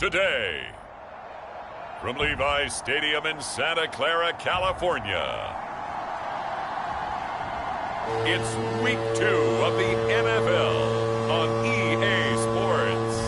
today. From Levi's Stadium in Santa Clara, California, it's Week 2 of the NFL on EA Sports.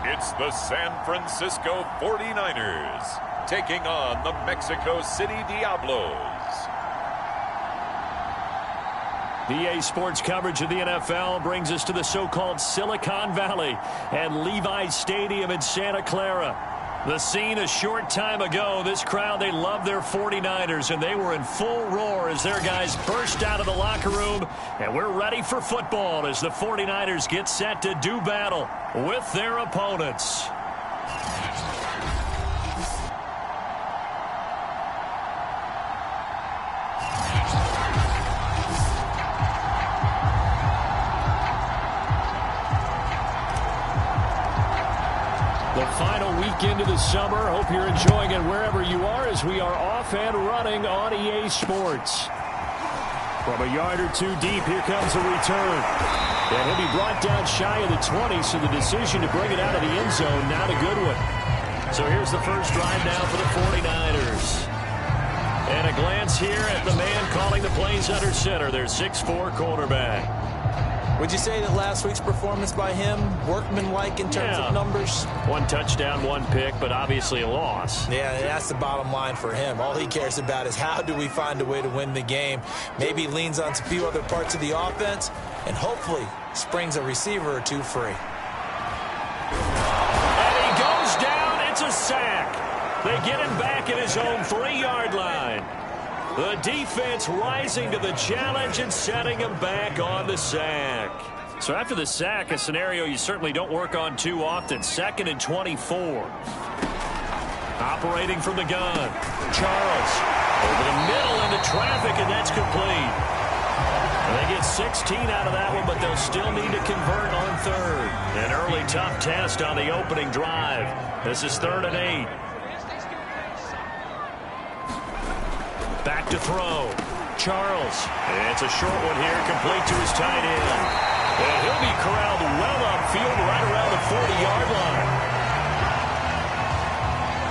It's the San Francisco 49ers taking on the Mexico City Diablos. EA Sports coverage of the NFL brings us to the so-called Silicon Valley and Levi's Stadium in Santa Clara. The scene a short time ago, this crowd, they love their 49ers, and they were in full roar as their guys burst out of the locker room. And we're ready for football as the 49ers get set to do battle with their opponents. The final weekend of the summer. Hope you're enjoying it wherever you are as we are off and running on EA Sports. From a yard or two deep, here comes a return. And he'll be brought down shy of the 20, so the decision to bring it out of the end zone, not a good one. So here's the first drive now for the 49ers. And a glance here at the man calling the plays under center, their 6'4" quarterback. Would you say that last week's performance by him, workmanlike in terms of numbers? One touchdown, one pick, but obviously a loss. Yeah, that's the bottom line for him. All he cares about is how do we find a way to win the game. Maybe leans on a few other parts of the offense, and hopefully springs a receiver or two free. And he goes down. It's a sack. They get him back at his own 3-yard line. The defense rising to the challenge and setting him back on the sack. So after the sack, a scenario you certainly don't work on too often. 2nd and 24. Operating from the gun. Charles over the middle into traffic, and that's complete. And they get 16 out of that one, but they'll still need to convert on 3rd. An early tough test on the opening drive. This is 3rd and 8. Back to throw. Charles. It's a short one here, complete to his tight end. And he'll be corralled well upfield right around the 40-yard line.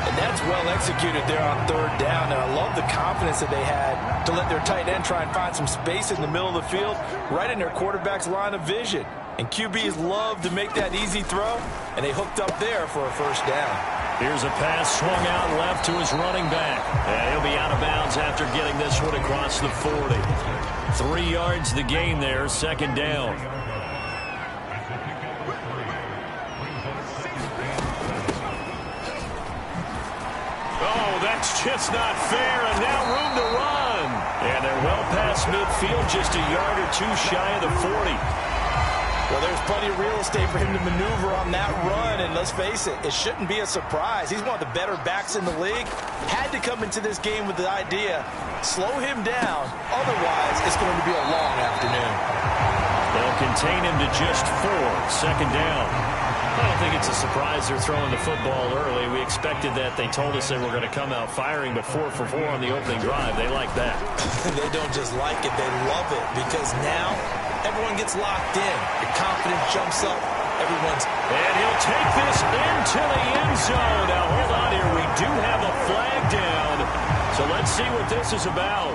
And that's well executed there on 3rd down. And I love the confidence that they had to let their tight end try and find some space in the middle of the field, right in their quarterback's line of vision. And QBs love to make that easy throw, and they hooked up there for a 1st down. Here's a pass swung out left to his running back. And he'll be out of bounds after getting this one across the 40. 3 yards the gain there, 2nd down. Oh, that's just not fair, and now room to run. And they're well past midfield, just a yard or two shy of the 40. Well, there's plenty of real estate for him to maneuver on that run, and let's face it, it shouldn't be a surprise. He's one of the better backs in the league. Had to come into this game with the idea, slow him down, otherwise it's going to be a long afternoon. They'll contain him to just 4, 2nd down. I don't think it's a surprise they're throwing the football early. We expected that. They told us they were going to come out firing, but 4 for 4 on the opening drive. They like that. They don't just like it, they love it, because now everyone gets locked in. The confidence jumps up. Everyone's... And he'll take this into the end zone. Now, hold on here. We do have a flag down. So let's see what this is about.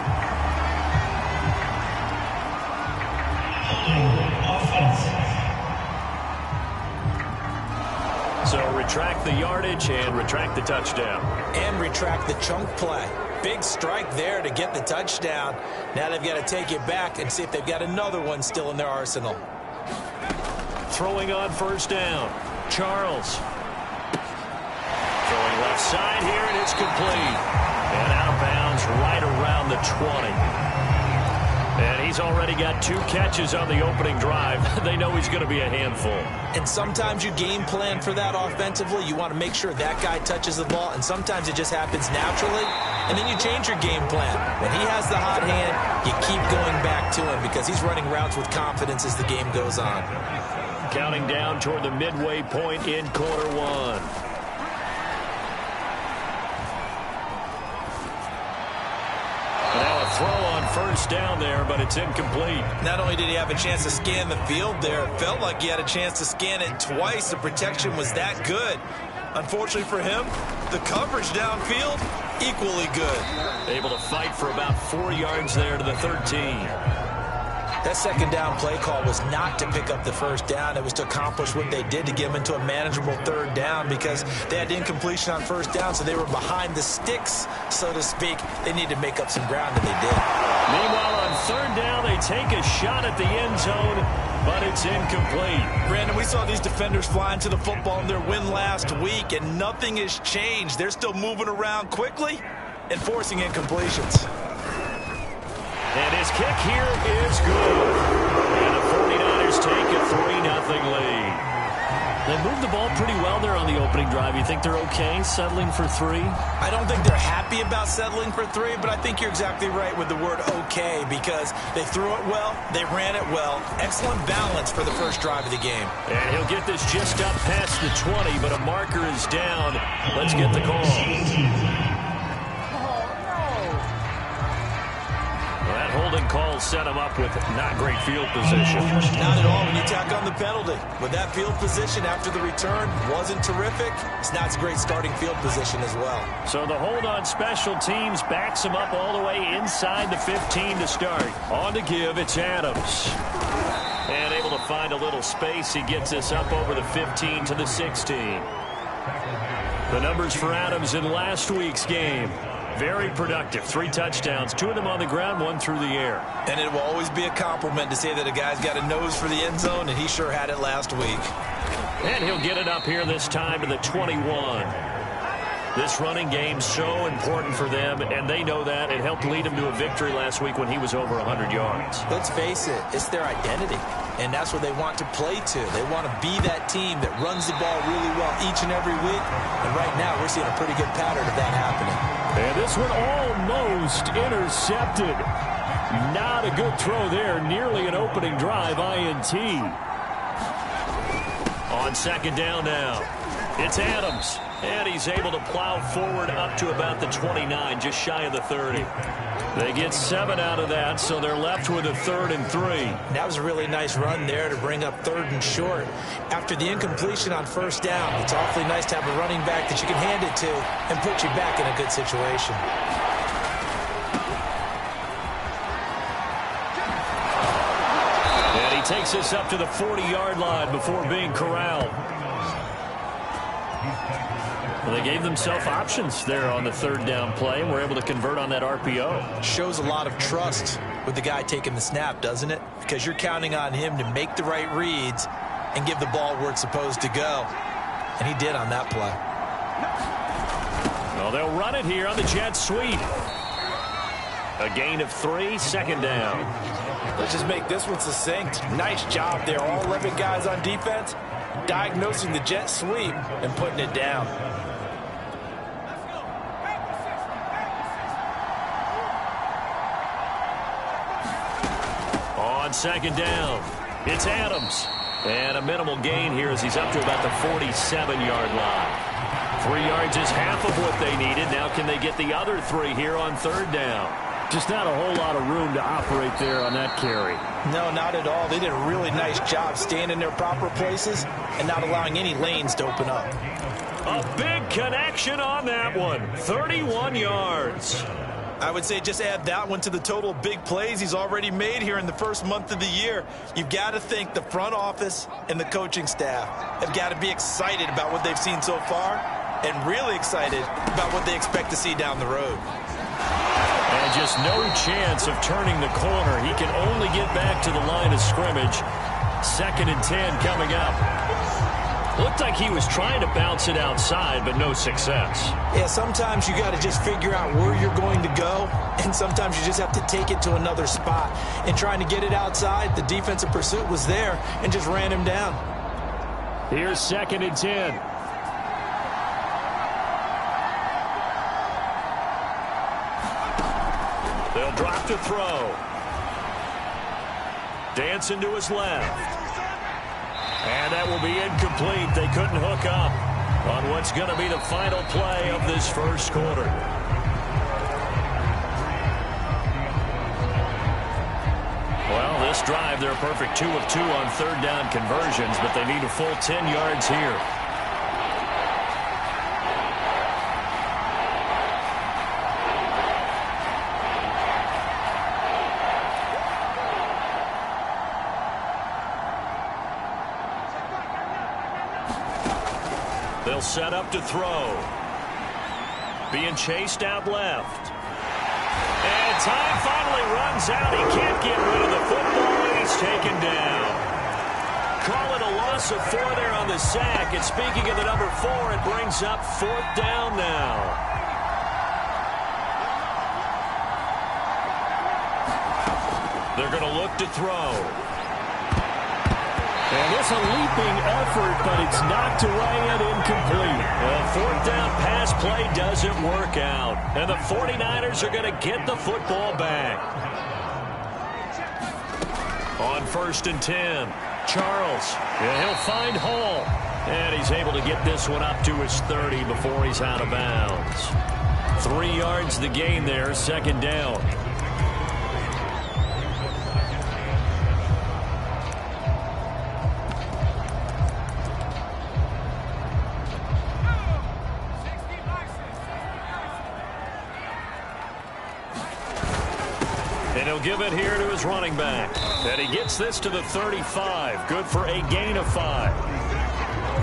So retract the yardage and retract the touchdown. And retract the chunk play. Big strike there to get the touchdown. Now they've got to take it back and see if they've got another one still in their arsenal. Throwing on 1st down. Charles. Throwing left side here, and it's. complete. And out of bounds right around the 20. And he's already got 2 catches on the opening drive. They know he's going to be a handful. And sometimes you game plan for that offensively. You want to make sure that guy touches the ball, and sometimes it just happens naturally. And then you change your game plan. When he has the hot hand, you keep going back to him because he's running routes with confidence as the game goes on. Counting down toward the midway point in quarter 1. Now a throw on first down there, but it's incomplete. Not only did he have a chance to scan the field there, it felt like he had a chance to scan it twice. The protection was that good. Unfortunately for him, the coverage downfield, equally good. Able to fight for about 4 yards there to the 13. That second down play call was not to pick up the first down. It was to accomplish what they did to get them into a manageable third down because they had incompletion on first down, so they were behind the sticks, so to speak. They needed to make up some ground, and they did. Meanwhile, on third down, they take a shot at the end zone, but it's incomplete. Brandon, we saw these defenders flying to the football in their win last week, and nothing has changed. They're still moving around quickly and forcing incompletions. And his kick here is good. And the 49ers take a 3-0 lead. They moved the ball pretty well there on the opening drive. You think they're okay settling for 3? I don't think they're happy about settling for 3, but I think you're exactly right with the word okay because they threw it well, they ran it well. Excellent balance for the first drive of the game. And he'll get this just up past the 20, but a marker is down. Let's get the call. That holding call set him up with not great field position. Not at all when you tack on the penalty. With that field position after the return wasn't terrific. It's not a great starting field position as well. So the hold on special teams backs him up all the way inside the 15 to start. On to give, it's Adams. And able to find a little space. He gets us up over the 15 to the 16. The numbers for Adams in last week's game. Very productive. 3 touchdowns, 2 of them on the ground, 1 through the air. And it will always be a compliment to say that a guy's got a nose for the end zone, and he sure had it last week. And he'll get it up here this time to the 21. This running game's so important for them, and they know that. It helped lead him to a victory last week when he was over 100 yards. Let's face it, it's their identity, and that's what they want to play to. They want to be that team that runs the ball really well each and every week, and right now we're seeing a pretty good pattern of that happening. And this one almost intercepted. Not a good throw there, nearly an opening drive INT. On second down now, it's Adams. And he's able to plow forward up to about the 29, just shy of the 30. They get 7 out of that, so they're left with a 3rd and 3. That was a really nice run there to bring up 3rd and short. After the incompletion on first down, it's awfully nice to have a running back that you can hand it to and put you back in a good situation. And he takes us up to the 40-yard line before being corralled. Well, they gave themselves options there on the 3rd down play, and were able to convert on that RPO. Shows a lot of trust with the guy taking the snap, doesn't it? Because you're counting on him to make the right reads and give the ball where it's supposed to go. And he did on that play. Well, they'll run it here on the jet sweep. A gain of 3, second down. Let's just make this one succinct. Nice job there. All 11 guys on defense diagnosing the jet sweep and putting it down. On second down, it's Adams. And a minimal gain here as he's up to about the 47-yard line. 3 yards is half of what they needed. Now can they get the other 3 here on 3rd down? Just not a whole lot of room to operate there on that carry. No, not at all. They did a really nice job staying in their proper places and not allowing any lanes to open up. A big connection on that one. 31 yards. I would say just add that one to the total of big plays he's already made here in the first month of the year. You've got to think the front office and the coaching staff have got to be excited about what they've seen so far and really excited about what they expect to see down the road. And just no chance of turning the corner. He can only get back to the line of scrimmage. 2nd and 10 coming up. Looked like he was trying to bounce it outside, but no success. Yeah, sometimes you got to just figure out where you're going to go, and sometimes you just have to take it to another spot. And trying to get it outside, the defensive pursuit was there and just ran him down. Here's 2nd and 10. They'll drop to throw. Dancing to his left. And that will be incomplete. They couldn't hook up on what's going to be the final play of this first quarter. Well, this drive, they're a perfect 2 of 2 on 3rd down conversions, but they need a full 10 yards here. They'll set up to throw. Being chased out left. And time finally runs out. He can't get rid of the football, and he's taken down. Call it a loss of 4 there on the sack. And speaking of the number 4, it brings up 4th down now. They're going to look to throw. And it's a leaping effort, but it's knocked away and incomplete. A 4th down pass play doesn't work out. And the 49ers are going to get the football back. On 1st and 10, Charles. Yeah, he'll find Hall. And he's able to get this one up to his 30 before he's out of bounds. 3 yards the gain there, 2nd down. He'll give it here to his running back. And he gets this to the 35. Good for a gain of 5.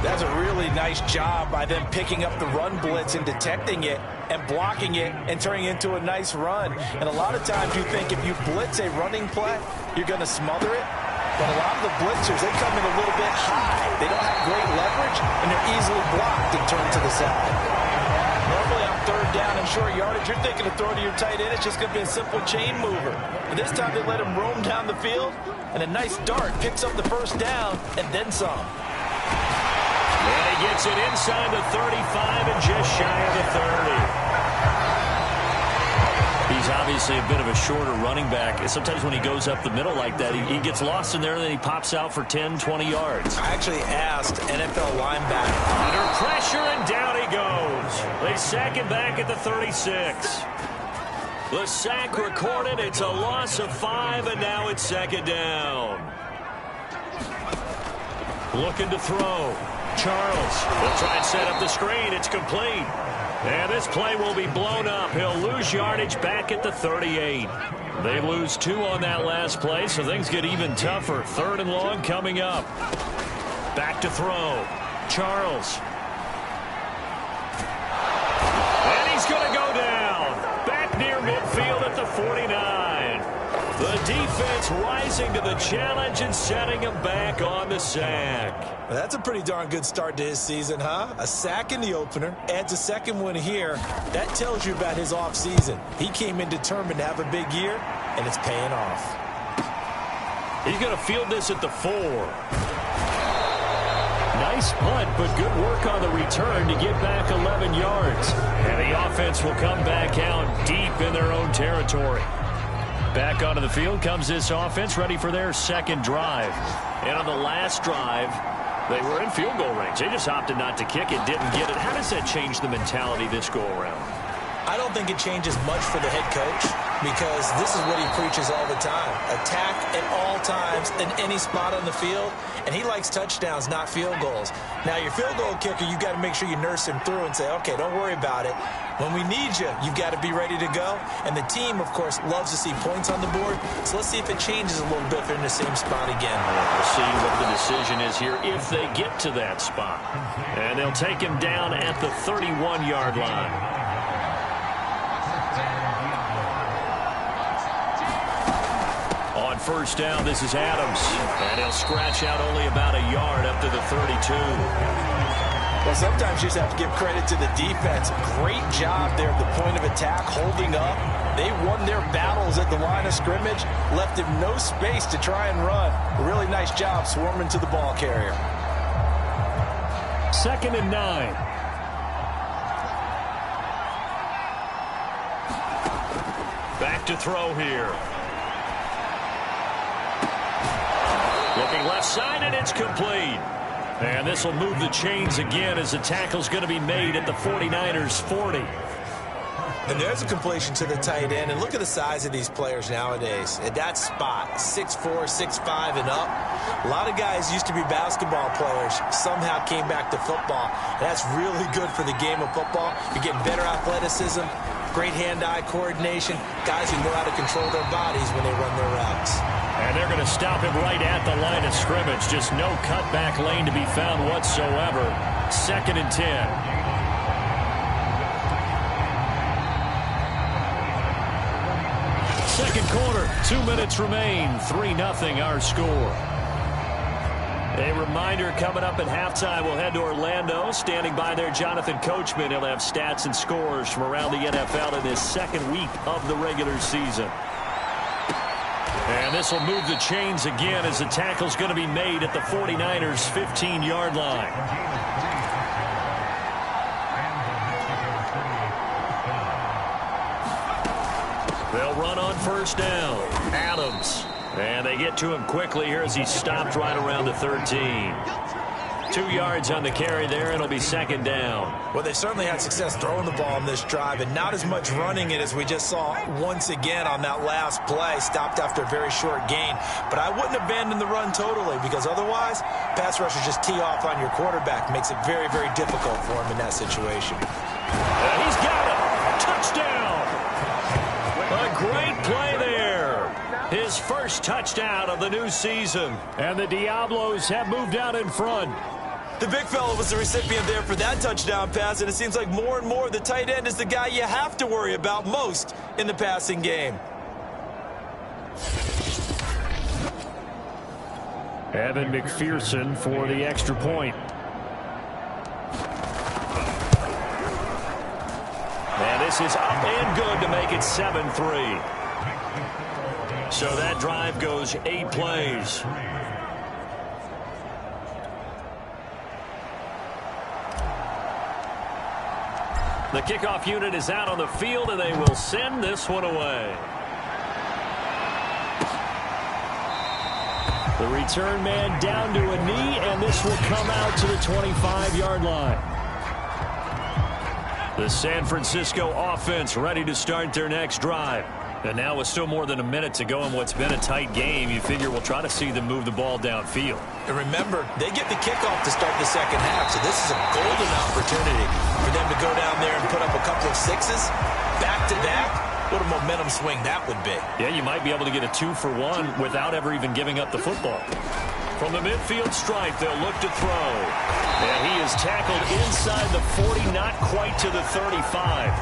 That's a really nice job by them picking up the run blitz and detecting it and blocking it and turning it into a nice run. And a lot of times you think if you blitz a running play, you're going to smother it. But a lot of the blitzers, they come in a little bit high. They don't have great leverage, and they're easily blocked and turned to the side. Normally on 3rd down and short yardage, you're thinking of throwing to your tight end. It's just going to be a simple chain mover. But this time they let him roam down the field, and a nice dart picks up the 1st down and then some. And he gets it inside the 35 and just shy of the 30. He's obviously a bit of a shorter running back. Sometimes when he goes up the middle like that, he gets lost in there, and then he pops out for 10, 20 yards. I actually asked NFL linebacker. Under pressure, and down he goes. They sack him back at the 36. The sack recorded. It's a loss of 5, and now it's 2nd down. Looking to throw. Charles will try and set up the screen. It's complete. And this play will be blown up. He'll lose yardage back at the 38. They lose 2 on that last play, so things get even tougher. 3rd and long coming up. Back to throw. Charles. And he's going to go down. Back near midfield at the 49. The defense rising to the challenge and setting him back on the sack. Well, that's a pretty darn good start to his season, huh? A sack in the opener, adds a 2nd one here. That tells you about his offseason. He came in determined to have a big year, and it's paying off. He's going to field this at the 4. Nice punt, but good work on the return to get back 11 yards. And the offense will come back out deep in their own territory. Back onto the field comes this offense, ready for their 2nd drive. And on the last drive, they were in field goal range. They just opted not to kick it, didn't get it. How does that change the mentality this go-around? I don't think it changes much for the head coach because this is what he preaches all the time. Attack at all times in any spot on the field, and he likes touchdowns, not field goals. Now, your field goal kicker, you've got to make sure you nurse him through and say, okay, don't worry about it. When we need you, you've got to be ready to go. And the team, of course, loves to see points on the board. So let's see if it changes a little bit if they're in the same spot again. We'll see what the decision is here if they get to that spot. And they'll take him down at the 31-yard line. On 1st down, this is Adams. And he'll scratch out only about a yard up to the 32. Well, sometimes you just have to give credit to the defense. Great job there at the point of attack, holding up. They won their battles at the line of scrimmage, left him no space to try and run. A really nice job swarming to the ball carrier. 2nd and 9. Back to throw here. Looking left side, and it's complete. And this will move the chains again as the tackle's going to be made at the 49ers 40. And there's a completion to the tight end. And look at the size of these players nowadays. At that spot, 6'4", 6'5", and up. A lot of guys used to be basketball players, somehow came back to football. And that's really good for the game of football. You're getting better athleticism, great hand-eye coordination, guys who know how to control their bodies when they run their routes. And they're going to stop him right at the line of scrimmage. Just no cutback lane to be found whatsoever. 2nd and 10. Second quarter, 2 minutes remain. 3-0 our score. A reminder coming up at halftime, we'll head to Orlando. Standing by there, Jonathan Coachman. He'll have stats and scores from around the NFL in this second week of the regular season. And this will move the chains again as the tackle's going to be made at the 49ers 15-yard line. They'll run on first down. Adams. And they get to him quickly here as he stopped right around the 13. 2 yards on the carry there, and it'll be 2nd down. Well, they certainly had success throwing the ball in this drive, and not as much running it as we just saw once again on that last play. Stopped after a very short gain. But I wouldn't abandon the run totally, because otherwise, pass rushers just tee off on your quarterback. Makes it very, very difficult for him in that situation. He's got it. Touchdown. A great play there. His first touchdown of the new season. And the Diablos have moved out in front. The big fella was the recipient there for that touchdown pass, and it seems like more and more the tight end is the guy you have to worry about most in the passing game. Evan McPherson for the extra point. And this is up and good to make it 7-3. So that drive goes 8 plays. The kickoff unit is out on the field, and they will send this one away. The return man down to a knee, and this will come out to the 25-yard line. The San Francisco offense ready to start their next drive. And now with still more than a minute to go in what's been a tight game, you figure we'll try to see them move the ball downfield. And remember, they get the kickoff to start the second half, so this is a golden opportunity for them to go down there and put up a couple of sixes back-to-back. What a momentum swing that would be. Yeah, you might be able to get a 2-for-1 without ever even giving up the football. From the midfield stripe, they'll look to throw. And he is tackled inside the 40, not quite to the 35.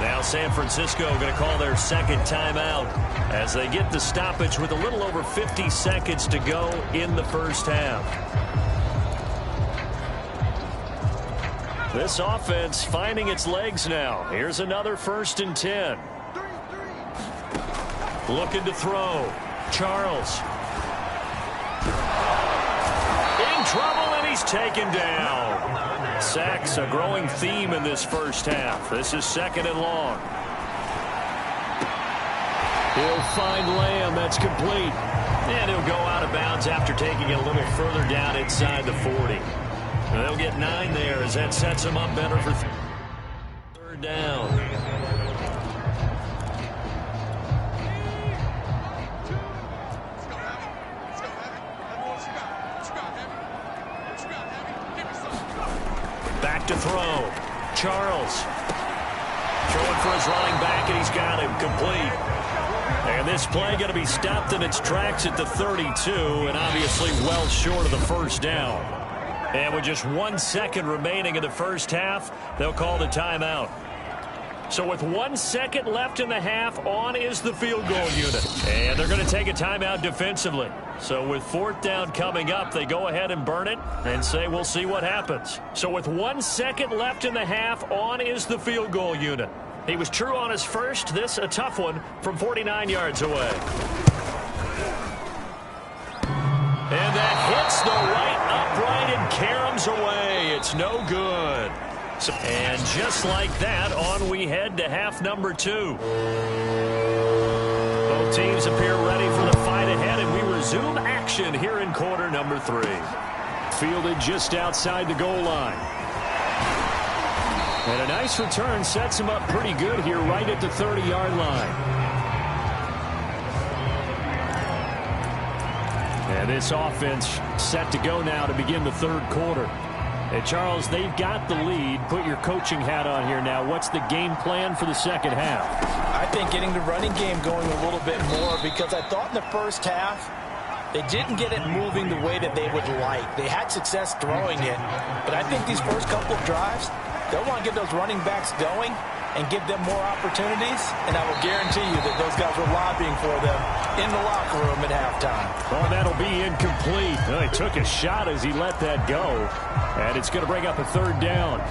Now San Francisco going to call their second timeout as they get the stoppage with a little over 50 seconds to go in the first half. This offense finding its legs now. Here's another 1st and 10. Looking to throw. Charles. In trouble, and he's taken down. Sacks, a growing theme in this first half. This is 2nd and long. He'll find Lamb. That's complete. And he'll go out of bounds after taking it a little further down inside the 40. They'll get 9 there as that sets them up better for 3rd down. Back to throw. Charles. Throwing for his running back, and he's got him complete. And this play going to be stopped in its tracks at the 32, and obviously well short of the first down. And with just 1 second remaining in the first half, they'll call the timeout. So with 1 second left in the half, on is the field goal unit. And they're going to take a timeout defensively. So with 4th down coming up, they go ahead and burn it and say we'll see what happens. So with 1 second left in the half, on is the field goal unit. He was true on his first. This a tough one from 49 yards away. And that hits the right upright and caroms away. It's no good. And just like that, on we head to half number 2. Both teams appear ready for the fight ahead, and we resume action here in quarter number 3. Fielded just outside the goal line. And a nice return sets him up pretty good here right at the 30-yard line. And this offense set to go now to begin the 3rd quarter. Hey, Charles, they've got the lead. Put your coaching hat on here now. What's the game plan for the second half? I think getting the running game going a little bit more, because I thought in the first half they didn't get it moving the way that they would like. They had success throwing it, but I think these first couple of drives, they'll want to get those running backs going and give them more opportunities, and I will guarantee you that those guys were lobbying for them in the locker room at halftime. Oh, that'll be incomplete. Well, he took a shot as he let that go, and it's going to bring up a 3rd down.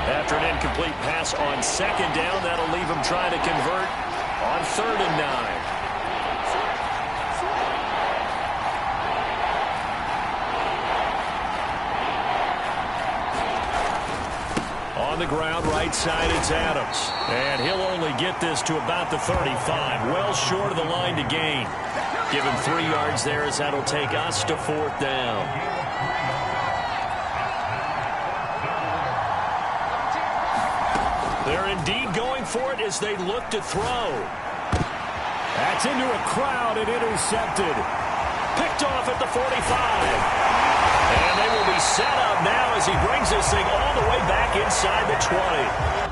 After an incomplete pass on 2nd down, that'll leave him trying to convert on 3rd and 9. On the ground, right side, it's Adams. And he'll only get this to about the 35. Well short of the line to gain. Give him 3 yards there as that'll take us to 4th down. They're indeed going for it as they look to throw. That's into a crowd and intercepted. Picked off at the 45. And they will be set up now as he brings this thing all the way back inside the 20.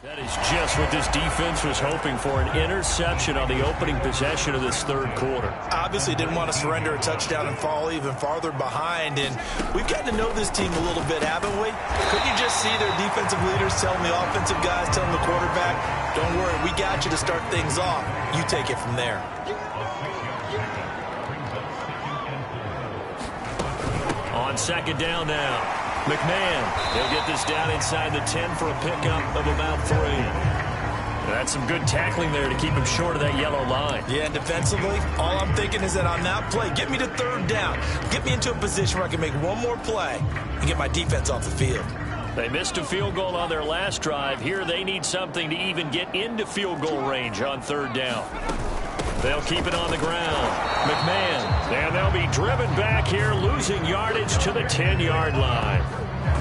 That is just what this defense was hoping for, an interception on the opening possession of this 3rd quarter. Obviously didn't want to surrender a touchdown and fall even farther behind, and we've gotten to know this team a little bit, haven't we? Couldn't you just see their defensive leaders telling the offensive guys, telling the quarterback, don't worry, we got you to start things off. You take it from there. On 2nd down now. McMahon, he'll get this down inside the 10 for a pickup of about 3. That's some good tackling there to keep him short of that yellow line. Yeah, and defensively, all I'm thinking is that on that play, get me to 3rd down. Get me into a position where I can make one more play and get my defense off the field. They missed a field goal on their last drive. Here they need something to even get into field goal range on 3rd down. They'll keep it on the ground. McMahon, and they'll be driven back here, losing yardage to the 10-yard line.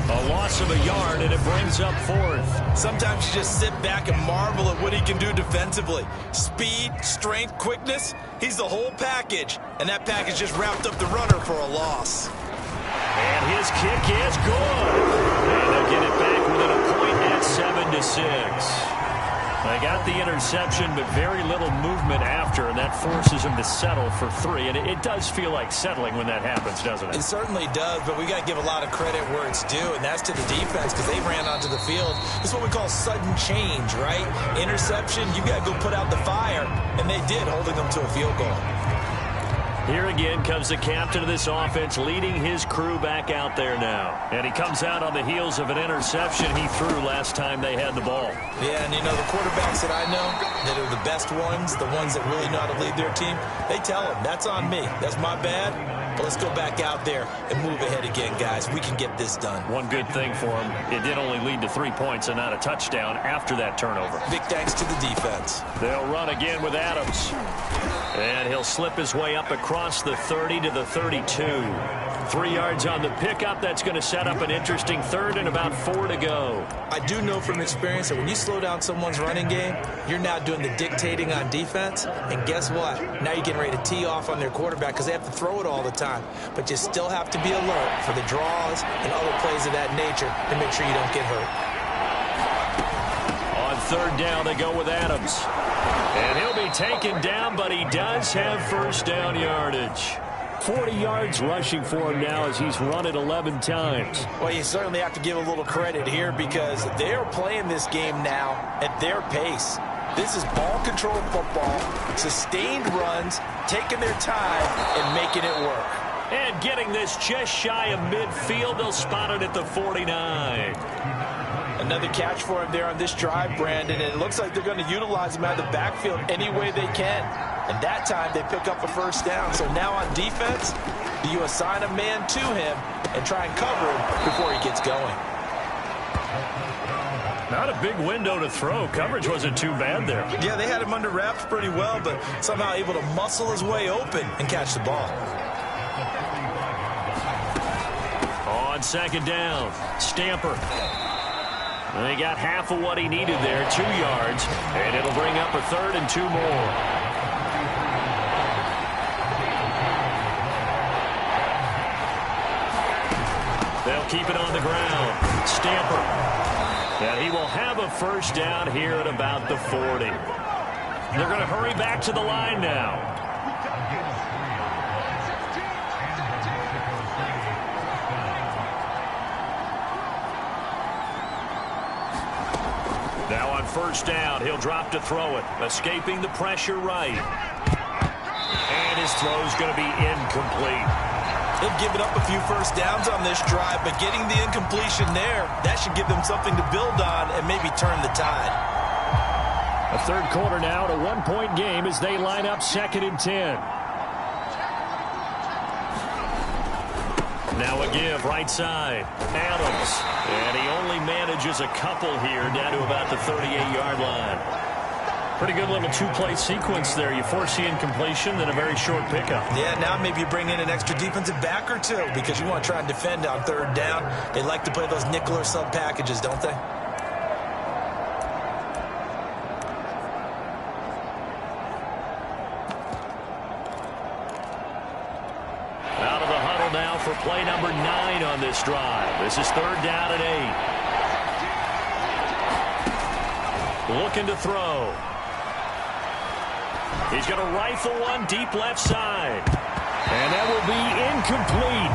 A loss of a yard, and it brings up 4th. Sometimes you just sit back and marvel at what he can do defensively. Speed, strength, quickness, he's the whole package. And that package just wrapped up the runner for a loss. And his kick is good. And they'll get it back within a point at 7-6. They got the interception, but very little movement after, and that forces him to settle for 3. And it does feel like settling when that happens, doesn't it? It certainly does, but we got to give a lot of credit where it's due, and that's to the defense because they ran onto the field. This is what we call sudden change, right? Interception, you got to go put out the fire, and they did, holding them to a field goal. Here again comes the captain of this offense, leading his crew back out there now. And he comes out on the heels of an interception he threw last time they had the ball. Yeah, and you know, the quarterbacks that I know that are the best ones, the ones that really know how to lead their team, they tell them, that's on me. That's my bad. But let's go back out there and move ahead again, guys. We can get this done. One good thing for him, it did only lead to 3 points and not a touchdown after that turnover. Big thanks to the defense. They'll run again with Adams. And he'll slip his way up across the 30 to the 32. 3 yards on the pickup. That's going to set up an interesting third and about 4 to go. I do know from experience that when you slow down someone's running game, you're now doing the dictating on defense. And guess what? Now you're getting ready to tee off on their quarterback because they have to throw it all the time. But you still have to be alert for the draws and other plays of that nature to make sure you don't get hurt. On third down, they go with Adams. And he'll be taken down, but he does have first down yardage. 40 yards rushing for him now as he's run it 11 times. Well, you certainly have to give a little credit here because they're playing this game now at their pace. This is ball control football, sustained runs, taking their time and making it work. And getting this just shy of midfield, they'll spot it at the 49. Another catch for him there on this drive, Brandon, and it looks like they're going to utilize him out of the backfield any way they can. And that time they pick up a first down. So now on defense, do you assign a man to him and try and cover him before he gets going? Not a big window to throw. Coverage wasn't too bad there. Yeah, they had him under wraps pretty well, but somehow able to muscle his way open and catch the ball. On second down, Stamper. And he got half of what he needed there, 2 yards, and it'll bring up a third and 2 more. They'll keep it on the ground. Stamper. And he will have a first down here at about the 40. They're going to hurry back to the line now. Now on first down, he'll drop to throw it, escaping the pressure right. And his throw's going to be incomplete. They've given up a few first downs on this drive, but getting the incompletion there, that should give them something to build on and maybe turn the tide. A third quarter now, a 1-point game as they line up 2nd and 10. Now a give right side. Adams. And he only manages a couple here down to about the 38-yard line. Pretty good little 2-play sequence there. You force the incompletion, then a very short pickup. Yeah, now maybe you bring in an extra defensive back or two because you want to try and defend on third down. They like to play those nickel or sub packages, don't they? Out of the huddle now for play number 9 on this drive. This is third down and 8. Looking to throw. He's going to rifle one deep left side. And that will be incomplete.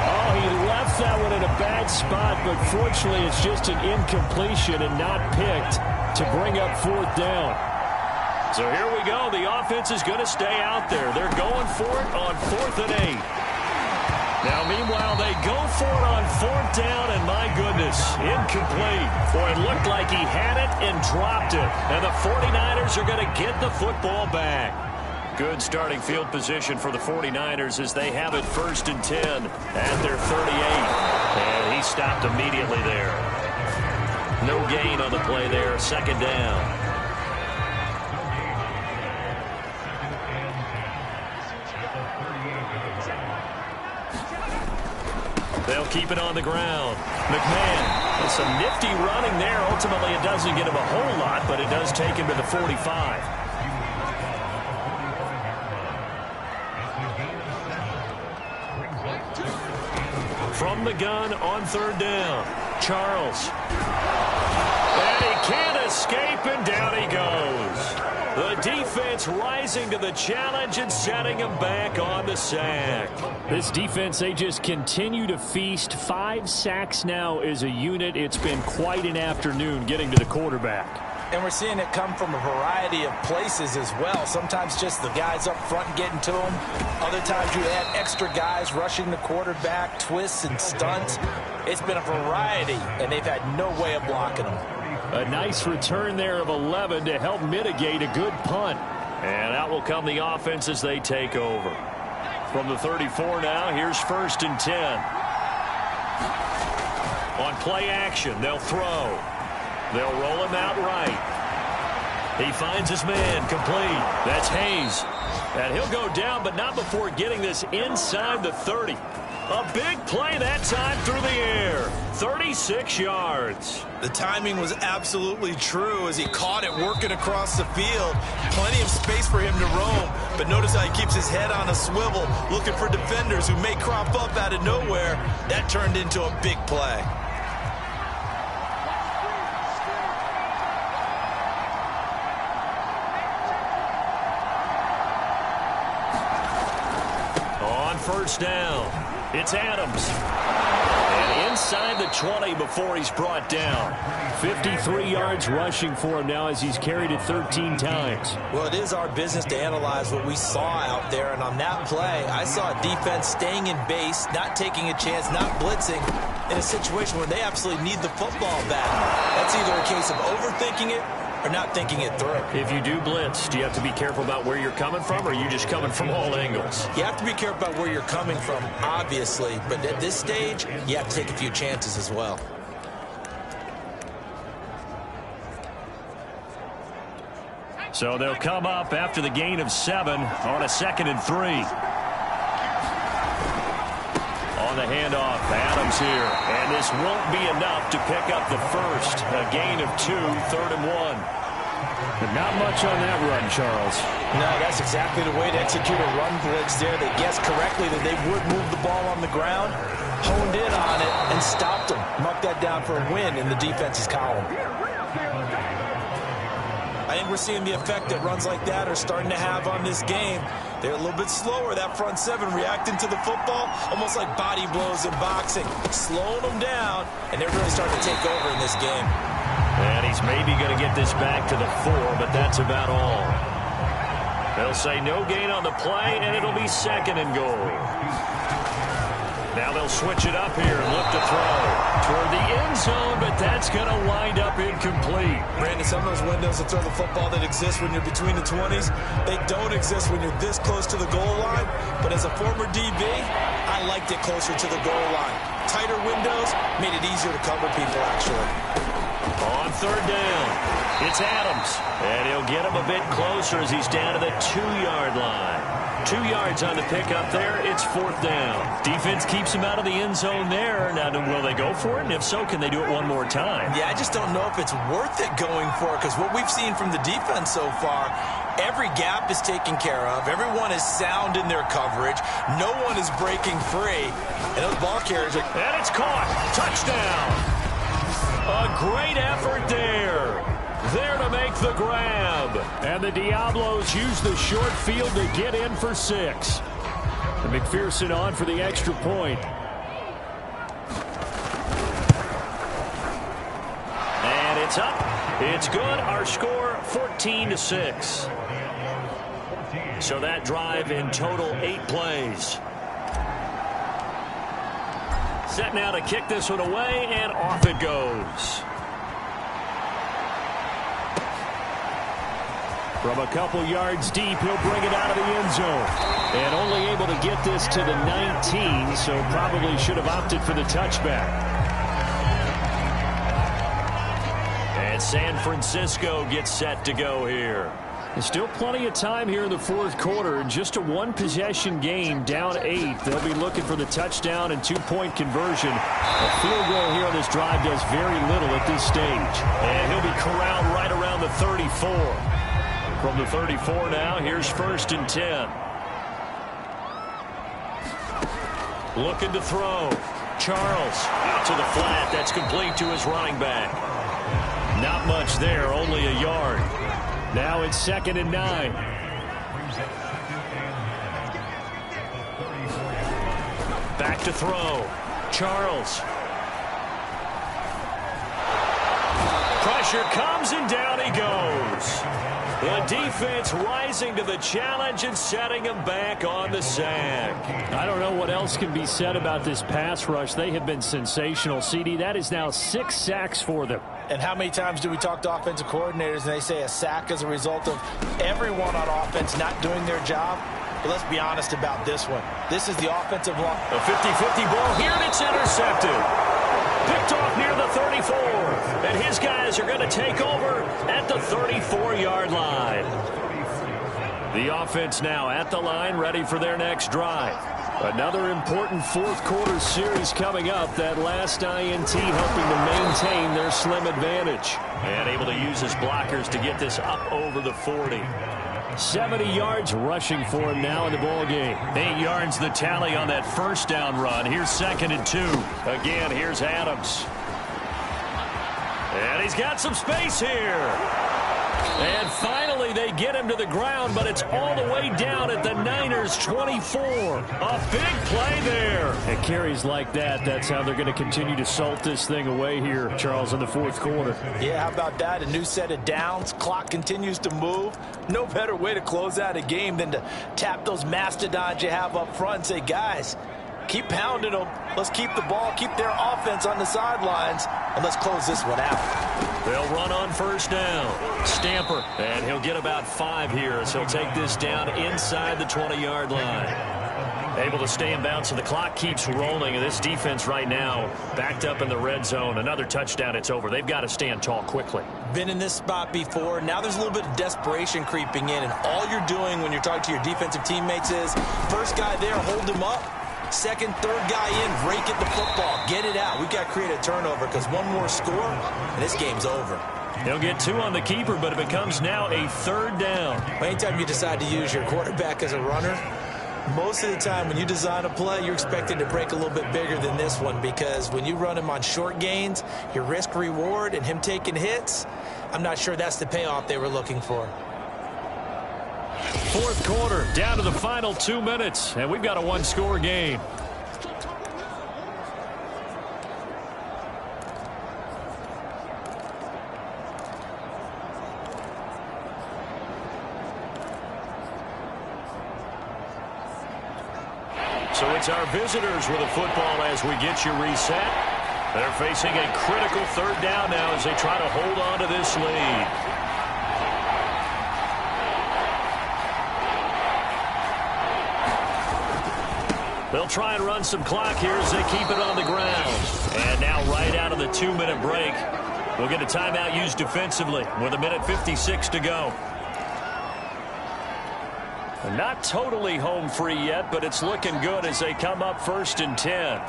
Oh, he left that one in a bad spot, but fortunately it's just an incompletion and not picked to bring up fourth down. So here we go. The offense is going to stay out there. They're going for it on 4th and 8. Now, meanwhile, they go for it on 4th down, and my goodness, incomplete. Boy, it looked like he had it and dropped it. And the 49ers are going to get the football back. Good starting field position for the 49ers as they have it 1st and 10 at their 38. And he stopped immediately there. No gain on the play there, 2nd down. They'll keep it on the ground. McMahon, with some nifty running there. Ultimately, it doesn't get him a whole lot, but it does take him to the 45. From the gun on third down, Charles. And he can't escape, and down he goes. The defense rising to the challenge and setting him back on the sack. This defense, they just continue to feast. 5 sacks now as a unit. It's been quite an afternoon getting to the quarterback. And we're seeing it come from a variety of places as well. Sometimes just the guys up front getting to him. Other times you add extra guys rushing the quarterback, twists and stunts. It's been a variety, and they've had no way of blocking them. A nice return there of 11 to help mitigate a good punt. And out will come the offense as they take over. From the 34 now, here's 1st and 10. On play action, they'll throw. They'll roll him out right. He finds his man, complete. That's Hayes. And he'll go down, but not before getting this inside the 30. A big play that time through the air. 36 yards. The timing was absolutely true as he caught it working across the field. Plenty of space for him to roam, but notice how he keeps his head on a swivel, looking for defenders who may crop up out of nowhere. That turned into a big play. On first down, it's Adams. And inside the 20 before he's brought down. 53 yards rushing for him now as he's carried it 13 times. Well, it is our business to analyze what we saw out there, and on that play, I saw a defense staying in base, not taking a chance, not blitzing, in a situation where they absolutely need the football back. That's either a case of overthinking it or not thinking it through. If you do blitz, do you have to be careful about where you're coming from, or are you just coming from all angles? You have to be careful about where you're coming from, obviously, but at this stage, you have to take a few chances as well. So they'll come up after the gain of 7 on a 2nd and 3. On the handoff, Adams here. And this won't be enough to pick up the first. A gain of 2, 3rd and 1. But not much on that run, Charles. No, that's exactly the way to execute a run blitz there. They guessed correctly that they would move the ball on the ground, honed in on it, and stopped them. Marked that down for a win in the defense's column. I think we're seeing the effect that runs like that are starting to have on this game. They're a little bit slower, that front 7, reacting to the football, almost like body blows in boxing, slowing them down, and they're really starting to take over in this game. And he's maybe going to get this back to the 4, but that's about all. They'll say no gain on the play, and it'll be 2nd and goal. Now they'll switch it up here and look to throw toward the end zone, but that's going to wind up incomplete. Brandon, some of those windows to throw the football that exist when you're between the 20s, they don't exist when you're this close to the goal line. But as a former DB, I liked it closer to the goal line. Tighter windows made it easier to cover people, actually. On 3rd down, it's Adams. And he'll get him a bit closer as he's down to the 2-yard line. 2 yards on the pickup there. It's 4th down. Defense keeps him out of the end zone there. Now, will they go for it? And if so, can they do it one more time? Yeah, I just don't know if it's worth it going for it, because what we've seen from the defense so far, every gap is taken care of. Everyone is sound in their coverage. No one is breaking free. And those ball carriers are... And it's caught. Touchdown. A great effort there. There to make the grab. And the Diablos use the short field to get in for 6. And McPherson on for the extra point. And it's up. It's good. Our score 14-6. So that drive in total 8 plays. Set now to kick this one away, and off it goes. From a couple yards deep, he'll bring it out of the end zone. And only able to get this to the 19, so probably should have opted for the touchback. And San Francisco gets set to go here. There's still plenty of time here in the 4th quarter. Just a 1-possession game, down 8. They'll be looking for the touchdown and 2-point conversion. A field goal here on this drive does very little at this stage. And he'll be corralled right around the 34. From the 34 now, here's 1st and 10. Looking to throw. Charles out to the flat. That's complete to his running back. Not much there, only a yard. Now it's 2nd and 9. Back to throw. Charles. Pressure comes and down he goes. The defense rising to the challenge and setting him back on the sack. I don't know what else can be said about this pass rush. They have been sensational, CD. That is now 6 sacks for them. And how many times do we talk to offensive coordinators and they say a sack as a result of everyone on offense not doing their job? But let's be honest about this one. This is the offensive line. A 50-50 ball here, and it's intercepted. Picked off near the 34. And his guys are going to take over at the 34-yard line. The offense now at the line, ready for their next drive. Another important fourth quarter series coming up. That last INT helping to maintain their slim advantage. And able to use his blockers to get this up over the 40. 70 yards rushing for him now in the ball game. 8 yards the tally on that first down run. Here's 2nd and 2. Again, here's Adams. And he's got some space here. And finally they get him to the ground, but it's all the way down at the Niners 24. A big play there. And carries like that, that's how they're going to continue to salt this thing away here, Charles, in the fourth quarter. Yeah, how about that? A new set of downs. Clock continues to move. No better way to close out a game than to tap those mastodons you have up front and say, guys, keep pounding them. Let's keep the ball, keep their offense on the sidelines, and let's close this one out. They'll run on first down. Stamper, and he'll get about 5 here as he'll take this down inside the 20-yard line. Able to stay in bounds, so the clock keeps rolling, and this defense right now backed up in the red zone. Another touchdown, it's over. They've got to stand tall quickly. Been in this spot before. Now there's a little bit of desperation creeping in, and all you're doing when you're talking to your defensive teammates is, first guy there, hold him up. Second, third guy in, rake at the football. Get it out. We've got to create a turnover because one more score, and this game's over. He'll get 2 on the keeper, but it becomes now a 3rd down. Anytime you decide to use your quarterback as a runner, most of the time when you design a play, you're expected to break a little bit bigger than this one because when you run him on short gains, your risk-reward and him taking hits, I'm not sure that's the payoff they were looking for. Fourth quarter, down to the final 2 minutes, and we've got a one-score game. So it's our visitors with the football as we get you reset. They're facing a critical 3rd down now as they try to hold on to this lead. They'll try and run some clock here as they keep it on the ground. And now right out of the 2-minute break, we'll get a timeout used defensively with 1:56 to go. Not totally home free yet, but it's looking good as they come up 1st and 10.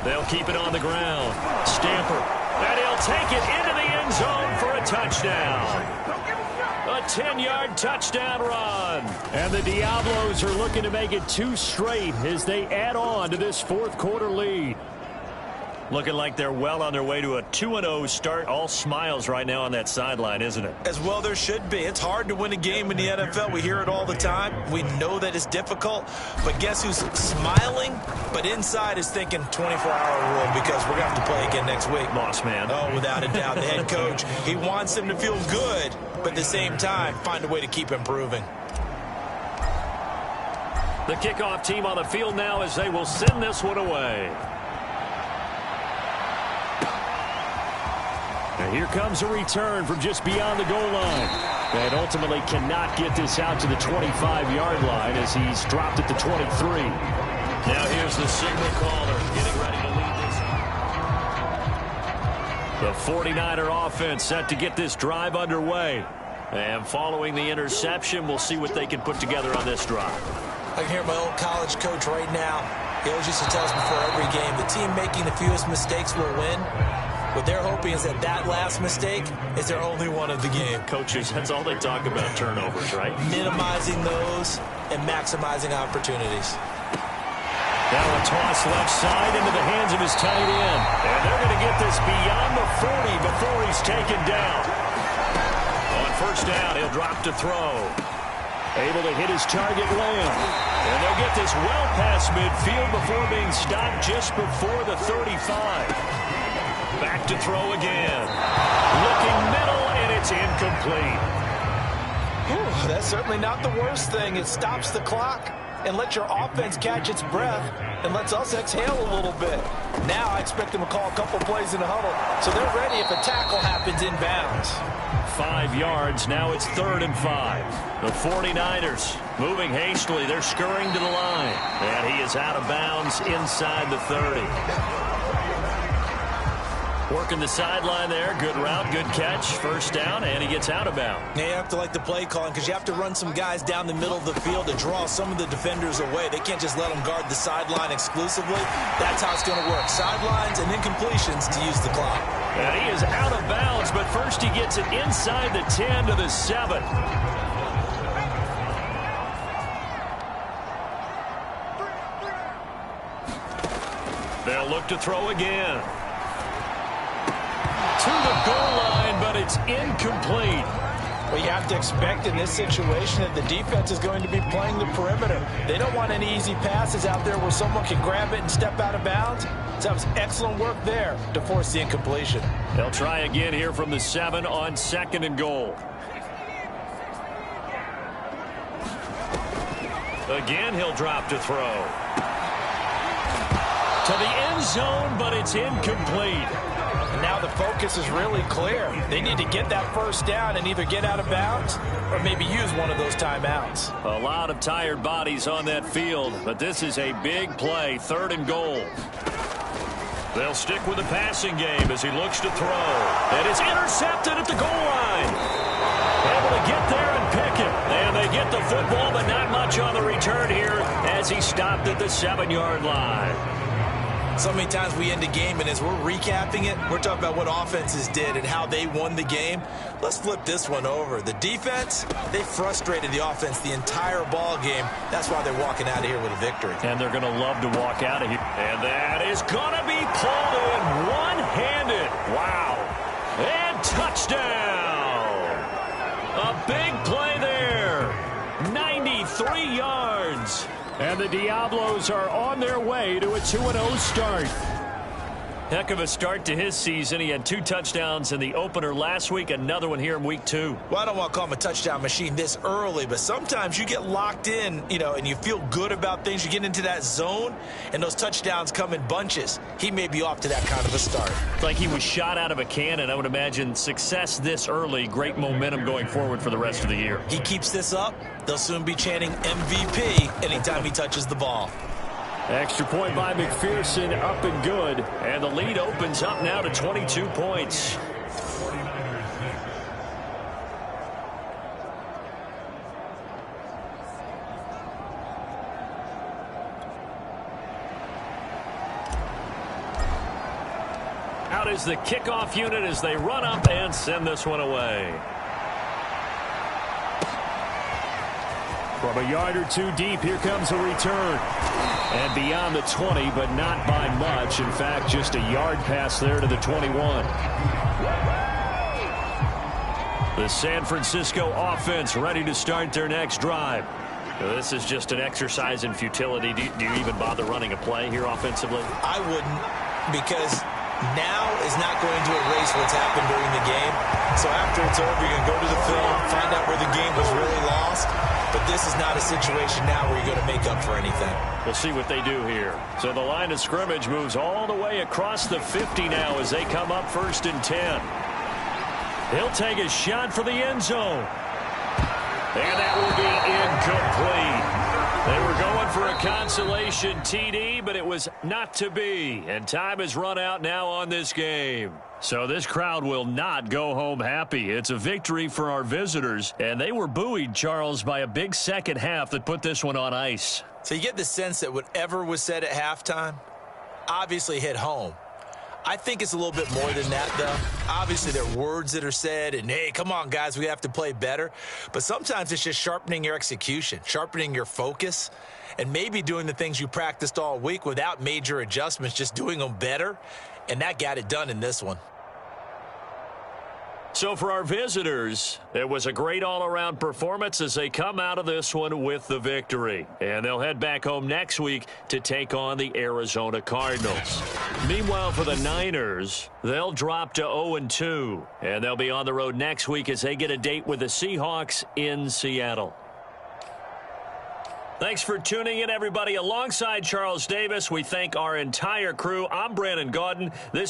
They'll keep it on the ground. Stamper. And he'll take it into the end zone for a touchdown. A 10-yard touchdown run. And the Diablos are looking to make it 2 straight as they add on to this fourth quarter lead. Looking like they're well on their way to a 2-0 start. All smiles right now on that sideline, isn't it? As well there should be. It's hard to win a game in the NFL. We hear it all the time. We know that it's difficult. But guess who's smiling? But inside is thinking 24-hour rule because we're going to have to play again next week. Boss man. Oh, without a doubt. The head coach, he wants them to feel good, but at the same time, find a way to keep improving. The kickoff team on the field now as they will send this one away. And here comes a return from just beyond the goal line. And ultimately cannot get this out to the 25-yard line as he's dropped at the 23. Now here's the signal caller getting ready to lead this. The 49er offense set to get this drive underway. And following the interception, we'll see what they can put together on this drive. I can hear my old college coach right now. He always used to tell us before every game, the team making the fewest mistakes will win. What they're hoping is that that last mistake is their only one of the game. Coaches, that's all they talk about, turnovers, right? Minimizing those and maximizing opportunities. Now a toss left side into the hands of his tight end. And they're going to get this beyond the 40 before he's taken down. On first down, he'll drop to throw. Able to hit his target Lamb. And they'll get this well past midfield before being stopped just before the 35. Back to throw again. Looking middle, and it's incomplete. Whew, that's certainly not the worst thing. It stops the clock and lets your offense catch its breath and lets us exhale a little bit. Now I expect them to call a couple plays in the huddle, so they're ready if a tackle happens in bounds. 5 yards. Now it's 3rd and 5. The 49ers moving hastily. They're scurrying to the line. And he is out of bounds inside the 30. Working the sideline there. Good route, good catch. First down, and he gets out of bounds. Yeah, you have to like the play calling because you have to run some guys down the middle of the field to draw some of the defenders away. They can't just let them guard the sideline exclusively. That's how it's going to work. Sidelines and then completions to use the clock. And he is out of bounds, but first he gets it inside the 10 to the 7. They'll look to throw again. To the goal line, but it's incomplete. Well, you have to expect in this situation that the defense is going to be playing the perimeter. They don't want any easy passes out there where someone can grab it and step out of bounds. So that was excellent work there to force the incompletion. They'll try again here from the 7 on 2nd and goal. Again, he'll drop to throw. To the end zone, but it's incomplete. And now the focus is really clear. They need to get that first down and either get out of bounds or maybe use one of those timeouts. A lot of tired bodies on that field, but this is a big play, 3rd and goal. They'll stick with the passing game as he looks to throw. And it's intercepted at the goal line. Able to get there and pick it. And they get the football, but not much on the return here as he stopped at the 7-yard line. So many times we end a game, and as we're recapping it, we're talking about what offenses did and how they won the game. Let's flip this one over. The defense, they frustrated the offense the entire ball game. That's why they're walking out of here with a victory. And they're going to love to walk out of here. And that is going to be pulled in one-handed. Wow. And touchdown. A big play there. 93 yards. And the Diablos are on their way to a 2-0 start. Heck of a start to his season. He had 2 touchdowns in the opener last week, another one here in week 2. Well, I don't want to call him a touchdown machine this early, but sometimes you get locked in, and you feel good about things. You get into that zone, and those touchdowns come in bunches. He may be off to that kind of a start. It's like he was shot out of a cannon. I would imagine success this early, great momentum going forward for the rest of the year. He keeps this up, they'll soon be chanting MVP anytime he touches the ball. Extra point by McPherson, up and good. And the lead opens up now to 22 points. Out is the kickoff unit as they run up and send this one away. From a yard or 2 deep, here comes a return. And beyond the 20, but not by much. In fact, just a yard pass there to the 21. The San Francisco offense ready to start their next drive. Now, this is just an exercise in futility. Do you even bother running a play here offensively? I wouldn't, because now is not going to erase what's happened during the game. So after it's over, you're going to go to the film, find out where the game was really lost. But this is not a situation now where you're going to make up for anything. We'll see what they do here. So the line of scrimmage moves all the way across the 50 now as they come up 1st and 10. He'll take a shot for the end zone. And that will be incomplete. They were going for a consolation TD, but it was not to be. And time has run out now on this game. So this crowd will not go home happy. It's a victory for our visitors. And they were buoyed, Charles, by a big second half that put this one on ice. So you get the sense that whatever was said at halftime obviously hit home. I think it's a little bit more than that, though. Obviously, there are words that are said, and, hey, come on, guys, we have to play better. But sometimes it's just sharpening your execution, sharpening your focus, and maybe doing the things you practiced all week without major adjustments, just doing them better. And that got it done in this one. So for our visitors, it was a great all-around performance as they come out of this one with the victory. And they'll head back home next week to take on the Arizona Cardinals. Meanwhile, for the Niners, they'll drop to 0-2. And they'll be on the road next week as they get a date with the Seahawks in Seattle. Thanks for tuning in, everybody. Alongside Charles Davis, we thank our entire crew. I'm Brandon Gaudin. This